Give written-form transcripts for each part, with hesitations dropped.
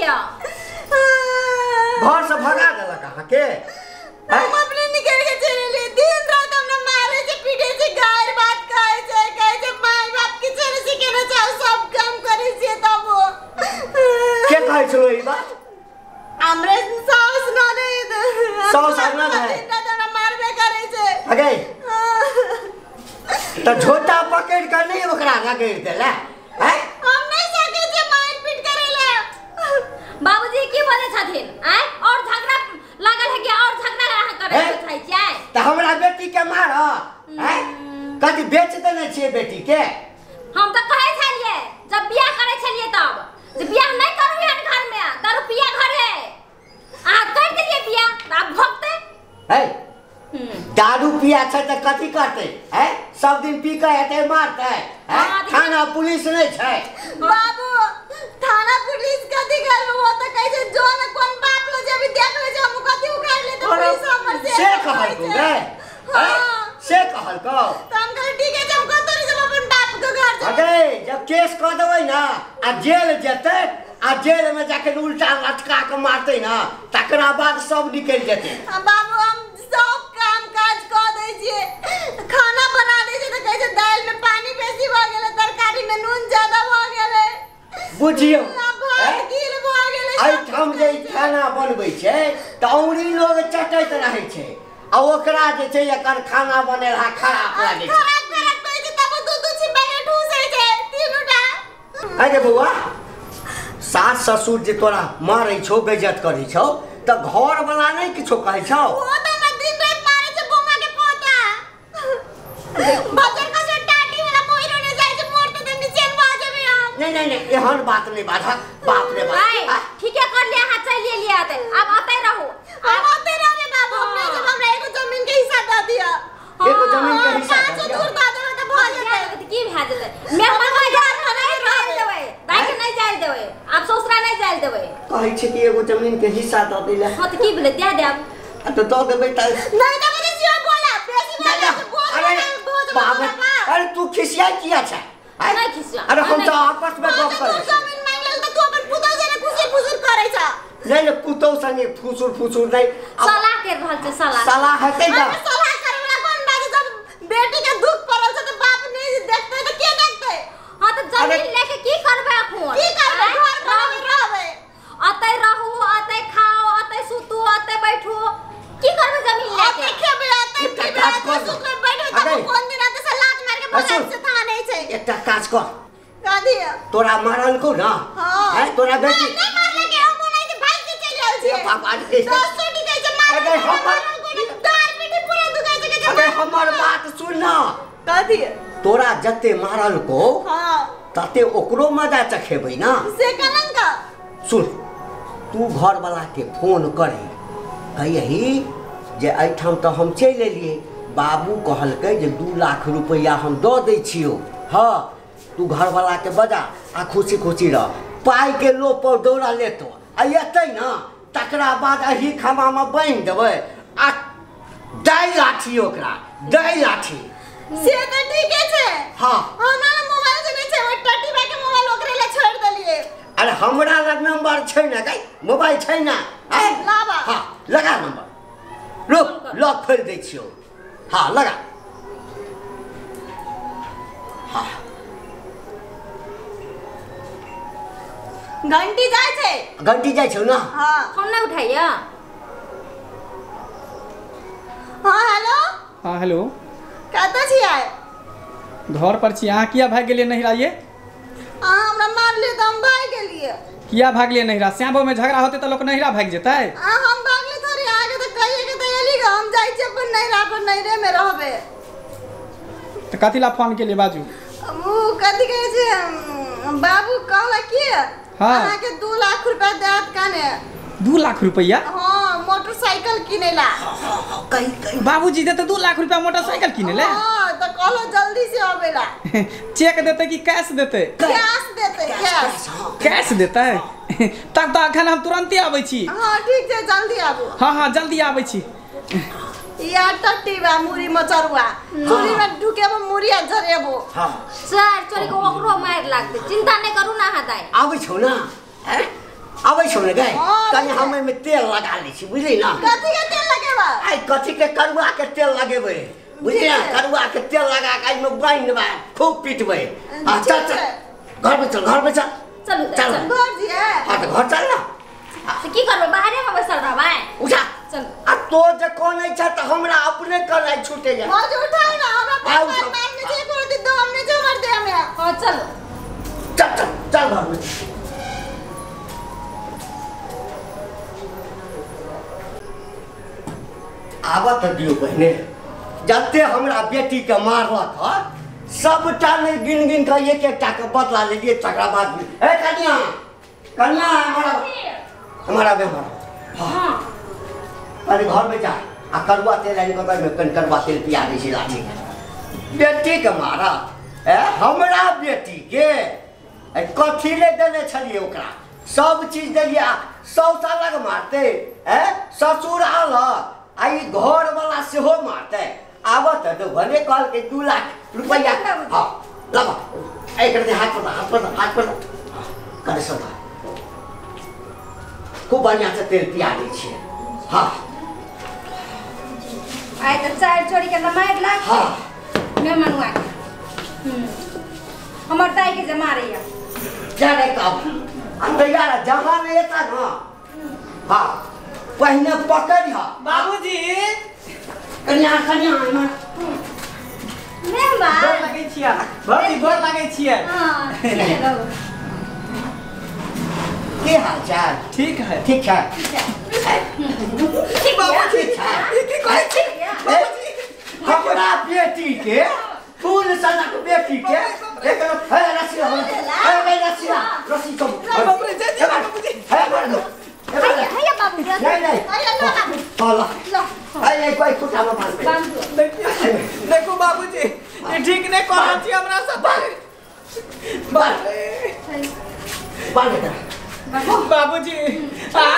लिया घर से भगा देला कहां के हम अपने निकल के चले लिए दिन रात हमने मारे से पीटे से गायर बात कहे से माय बाप की चले से के चाहे सब काम करे से तब के कहै छलो ई बात हमरे सास न दे सास आना है दादा मारबे करे से अगे त झोटा पकड़ कर नहीं ओकरा रगड़ देला हैं हम नहीं सके से मार पीट करेला बाबूजी की बोले छथिन हैं और झगड़ा लागल है कि और झगड़ा करे छै छै त हमरा बेटी के मार हैं कथि बेच देने छिए बेटी के हम त कहै छलिए जब बियाह करे छलिए तब जे बियाह नहीं करू हन घर में त रुपया घर है आ कर दिए बियाह त अब भोगते है दारू पिया छै त कथि करते हैं सब दिन पी के एते मारते हैं थाना पुलिस नहीं छै बाबू थाना पुलिस कथि करबो वो त कहै छै जो न कोन बाप लो जे भी देख ले जे हम कथि उखाड़ ले त पुलिस हमर से कहल तू रे से कहल को त हम कहै ठीक है हम कतो नहीं जब अपन बाप के घर जा अरे जब केस कर देबै ना आ जेल जेते आ जेल में जाके उल्टा लटका के मारते ना तकरा बाद सब निकल जेते बाबू हम सब काम काज क दै छिए खाना बना दै छिए त कहै छै दाल में पानी बेसी भ गेलै तरकारी में नून ज्यादा भ गेलै बुझियो भात गील भ गेलै आई ठाम जे खाना बनबै छै त औरी लोग चटैत रहै छै आ ओकरा जे छै एकर खाना बनेला खराब लागे छै खराब कहै छै तब दूध छिपा के ठूसै छै तीनूटा अरे बौआ सास ससुर जे तोरा मारै छौ बेइज्जत करै छौ त घर वाला नहीं किछो कहै छौ वो त ना दिन रात मारे छै बोमा के पोता बजर का से टाटी वाला मोइरो ने जाय छै मोर त नीचे भ जेबे हम नहीं एहन बात नहीं बाधा बाप रे बाप ठीक है कर लिया हाथ चलिए लिया आते अब आते रहो अब आते रहे बाबू हमने जब हमरा एगो जमीन के हिस्सा द दिया एगो जमीन के हिस्सा पांच दूर द देबे त भ जेतै की भए जेतै मैं मगर घर में नहीं रह देबै दाई के नहीं जाय देबै आप ससुरा नहीं जाय देबै कहै छै कि एगो जमीन के हिस्सा द दिला हां त की भेलै दे देब तो दो देबै त नहीं देबे त जियो बोला बेसी बोला अरे बाबा अरे तू खिसिया किया छै नहीं खिसिया अरे हम तो आपस में गप करे जमीन मांग लेल त तू अपन पुतौ से खुशी फुसुर करे छ नहीं पुतौ संगे फुसुर नहीं सलाह कर रहल छै सलाह हेतै ना सलाह करे वाला कोन बात जब बेटी के दुख पड़ल छ त बाप नहीं देखते त के देखते हां त जमीन लेके की करबै अखन की करबै घर पर रहबै अतै रहू अतै खाओ अतै सुतू अतै बैठू की करबै जमीन लेके अतै खेबै अतै पीबै सुतबै बैठबै त कोन दिन आते से लात मार के भगा से था नहीं छै एकटा काज कर कादी तोरा मारल को ना है तोरा बेटी नहीं मारले के हम नहीं के भाई के चल रहल छै बाबा रे दस सोटी कहै छै मार अरे हमर दार पीठी पूरा दुखाइ छै के अरे हमर बात सुन ना कादी तोरा जत्ते मारल को हां तते ओकरो मजा चखेबै ना से कलंका सुन तू घर वाला के फोन करे कहिही जे एठाम तो हम चल एलिए बाबू कहलकै जे 2 लाख रुपया हम द दै छियो हां तू घर वाला के बजा आ खुशी रह पाई के लो पर दौड़ा लेतो आ एतै ना तकरा बाद अही खमा में बांध देबै आ दाई लाठी ओकरा दाई लाठी से त ठीक छै हां हमरा मोबाइल से नहीं छै ओ टट्टी भाई के मोबाइल ओकरे ले छोड़ देलिए अरे हमरा लग नंबर छै ना गई मोबाइल छै ना लावा हां लगा नंबर रुक लॉक खोल दै छियो हां लगा हां घंटी जाय छै ना हां हम नहीं उठाइया हां हेलो हाँ हेलो कतऽ छियै घर पर छी अहाँ किया भाग गेलिए नहिरा ये हमरा मारले त हम भाग गेलिए किया भाग लिए नहिरा श्यामो में झगड़ा होते तो लोग नहिरा भाग जेतै हम भागले थोड़ी आगे त कहिए के त एली हम जाय छी अपन नहिरा पर नहिरे में रहबे तो कथी ला फोन के लिए बाजू वो कथी कहै छै बाबू कहला कि हाँ। अहाँ के 2 लाख रुपया देत काने 2 लाख रुपया हां मोटरसाइकिल किनेला कहीं बाबूजी देते 2 लाख रुपया मोटरसाइकिल किने ले हां त कहलो जल्दी से आवेला चेक देते कि कैश देते कैश देते कैश देते तब तो अखन हम तुरंत आबै छी हां ठीक छै जल्दी आबू हाँ जल्दी आबै छी या टट्टी बा मुरी मचरुआ चूड़ी में ढुकेबो मुरिया झरेबो हां सर चोरी को ओकरो मार लागते चिंता नहीं करू ना हदाई आबै छौ ना आबै छौ ने गए कहीं हमें में तेल लगा ली छी बुझली ना कथी के तेल लगेबा आई कथी के करुआ के तेल लगेबे बुझली ना करुआ के तेल लगा के में बांध देबा खूब पीटबे आ चल चल घर में चल चल चल घर दिए हां तो घर चल ना तो की करबे बाहरे में बैसल रहबे उठा चल आ तो जे कोन नहीं छ त हमरा अपने करना छूटे जा आज उठाओ ना हमरा मारने से कर दे दो हमने जो मार दे हमें हां चल चल चल चल घर में आवत दियो बहने जते हमरा बेटी के मारलक ह सबटा ने गिन गिन के एक एक टा के बदला ले लिए तकरा बाद ए कन्या कन्या हमारा बेमार हां अरे घर में जा आ करुआ तेल लाइन के में कन करुआ तेल पिया दै छी लाठी बेटी के मारा ए हमरा बेटी के ए कथी ले देने छलिए ओकरा सब चीज देलिए 100 साल लग मारते ए ससुर आल आई घर वाला से हो मारते आवत तो भले कॉल के 2 लाख रुपया हां लगा ए कर दे हाथ पर कर सब खूब बढ़िया से तेल पिया दै छी हां आइ त चार छोरी के मार लाग हां मैं मनुआ के हमर दाई के जमा रही है जाने कब अंदर यार जहां में एता ना हां पहले पकड़ हा बाबूजी कन्या मेहमान गोर लगै छियै बाबूजी गोर लगै छियै हां की हाल चाल ठीक है ठीक है ठीक बाबूजी की कहै छी हमरा बेटी के फूल सनक बेटी के एक है रसिया रसी तो बाबू रे जे बाबूजी है मार दो हैया बाबू नहीं अल्लाह कोई खुटा में बांध दे देखो बाबूजी ये ठीक नहीं कर छी हमरा साथ बांध दे बाबूजी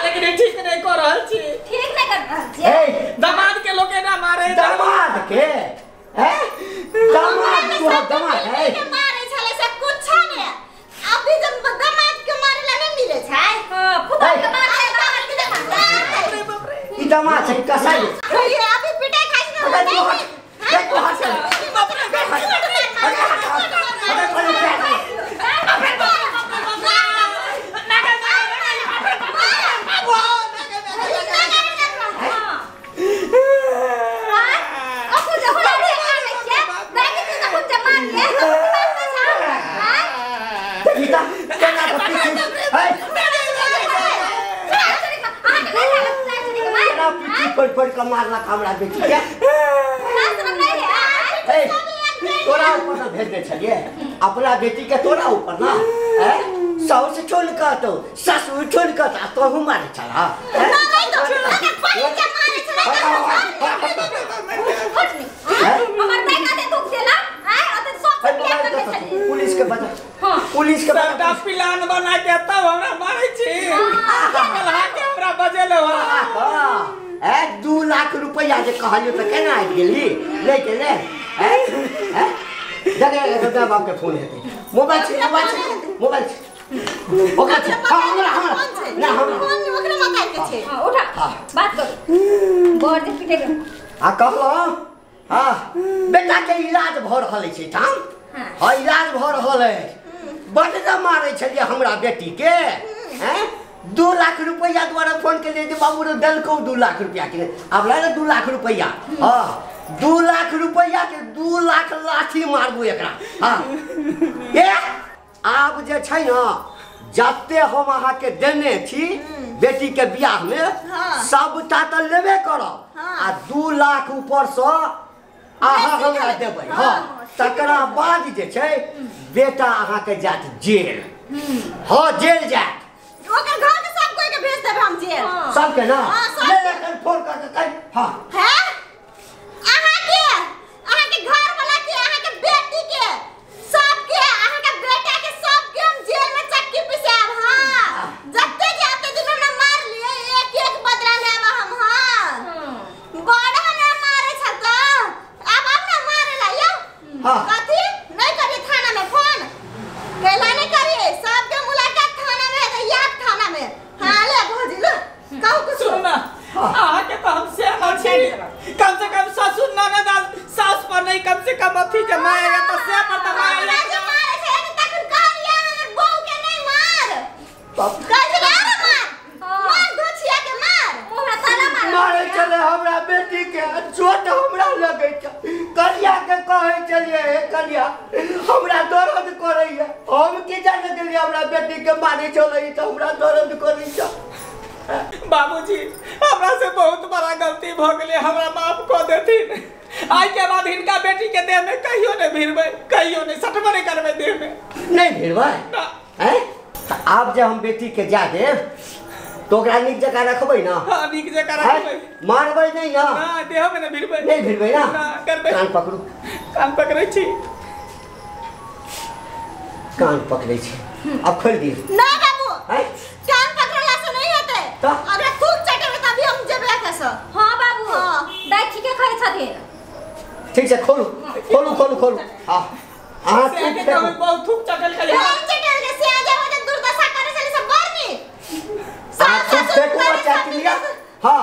लेकिन ये ठीक नहीं कर रहल छी ठीक नहीं कर रहल छी ए दामाद के लोग ना मारे दामाद के हैं दामाद तू दामाद है के मारे छले से कुछ नहीं अभी जब दामाद के मारे ला नहीं मिले छै हां पुता के मार है दामाद के देखा बाप रे ई दामाद से कसाई ये अभी पिटाई खाई ना देखो हाथ से बाप रे पड़ का मारना हमरा बेटी के तोरा ऊपर ना भेज दे छलिए अपना बेटी के तोरा ऊपर ना साउस छोड़ का तो ससुर छोड़ का तो हम मारे चला पुलिस के बता पुलिस के सबटा प्लान बना के तब हमरा मारै छी कलहा के हमरा बजेले हो 2 लाख रुपया जे कहलियो त केना आबि गेली ले के ले जगह बाप के फोन हेतै मोबाइल ओकरा छै हमरा ना हमरा फोन ओकरा माथा के छै हां उठा बात कर बोर जे पीटे के आ कहलो हां बेटा के इलाज भ रहल छै ठाम हां इलाज भ रहल है बड न मारै छलिए हमरा बेटी के हैं 2 लाख रुपया द्वारा फोन के लिए बाबू रे दलको 2 लाख रुपया के अब लागे 2 लाख रुपया हां 2 लाख रुपया के 2 लाख लाठी मारबो एकरा हां ए आब जे छै न जते हम अहा के देने छी बेटी के बियाह में सबटा त लेबे करब आ 2 लाख ऊपर से अहा हमरा देबै हां तकरा बाद जे छै बेटा अहा के जात जेल हां जेल जात ओकर घर के सब कोई के भेज देब हम जेल सब के ना ले लेकर फोन करके कह हां हैं अहा के घर वाला के अहा के बेटी के सब के अहा के बेटा के सब के हम जेल में चक्की पिसाब हां जत्ते जाते दिन हमरा मार लिए एक एक बदला लेब हम हां बड़ा ना मारे छ त अब हम ना मारे ला यो हां कथी नहीं करिए थाना में फोन कैला नहीं करिए सब के मुलाकात थाना में है याद थाना में हां कैसे मार मार धोछिया के मार मुंह ताला मार मारे चले हमरा बेटी के चोट हमरा लगे छ कलिया के कहे चलिए हे कलिया हमरा दर्द करैया हम की जाने के लिए हमरा बेटी के मारे चले त हमरा दर्द करै छ बाबूजी हमरा से बहुत बड़ा गलती भ गेले हमरा माफ क देथिन आज के बाद इनका बेटी के देह में कहियो नहीं भिड़बै कहियो नहीं सटबे नहीं करबै देह में नहीं भिड़बै हैं त आप जे हम बेटी के जा देब तो ओकरा नीक जगह रखबै ना हां नीक जगह रखबै मारबै नहीं ना ना देह में नहीं भिड़बै नहीं भिड़बै ना करबै कान पकड़ू कान पकड़ै छी कान पकड़ै छी अब खोल दिए ना बाबू हैं कान पकड़ला से नहीं होते तो? अगर थूक चटेबे तभी हम जेबे कैसे हां बाबू हां दाई ठीके कहै छथिन ठीक से खोलू खोलू खोलू खोलू हां आहा से आगे तो बहुत थूक चटल के हम चटेल के से आजे हो जे दुर्दशा करे चली सब बरनी आप देखो बच्चा के लिया हां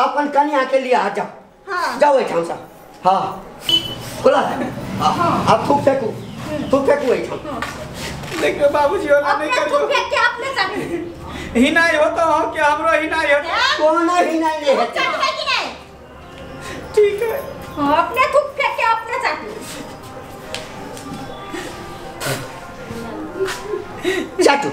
अपन कन्या के लिए आ जाओ हां जाओ एठाम से हां खोला हां अब थूक फेंकू एठाम देखो बाबूजी वाला नहीं अपने करियो थूक फेंक के अपने चट हिनाई होता हो कि हमरो हिनाई होता कोनो ही नहीं है चटबे कि नहीं ठीक है हां अपने थूक फेंक के अपने चट चाटू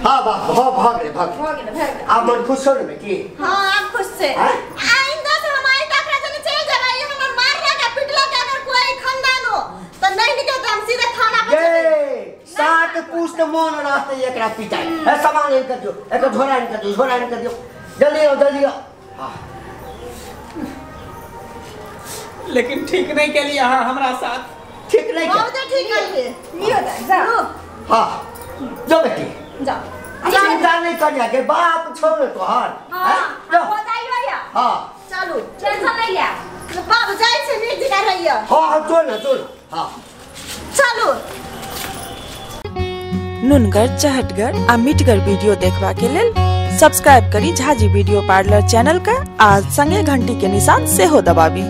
हां बाप हां भाग रे भाग हो गेल आप मन खुश हो रे बेटी हां आप खुश से हैं? आइंदा से हमारी टकरा जने चल जाबे ये हमर मार लगा पिटला के अगर कोई खानदान हो तो नहीं निकल हम सीधे थाना पे चले ये सात पुष्ट मोन रास्ते एकरा पिटाई है सामान इनका दो एक झोरा इनका दो जल्दी आओ हां लेकिन ठीक नहीं के लिए हां हमरा साथ ठीक नहीं बहुत क्या ठीक है लियो दा जा हां जो बेटी जाओ चिंता नहीं कर के बाप छोड़ तो हार हां जो हो जाइयो या हां चलो टेंशन नहीं ले बाबू जाई से नीचे कर रही है हां जो हां चलो नुनगर चहटगर आ मिटगर वीडियो देखबा के लेल सब्सक्राइब करी झाजी वीडियो पार्लर चैनल का आज संगे घंटी के निशान से हो दबाबी।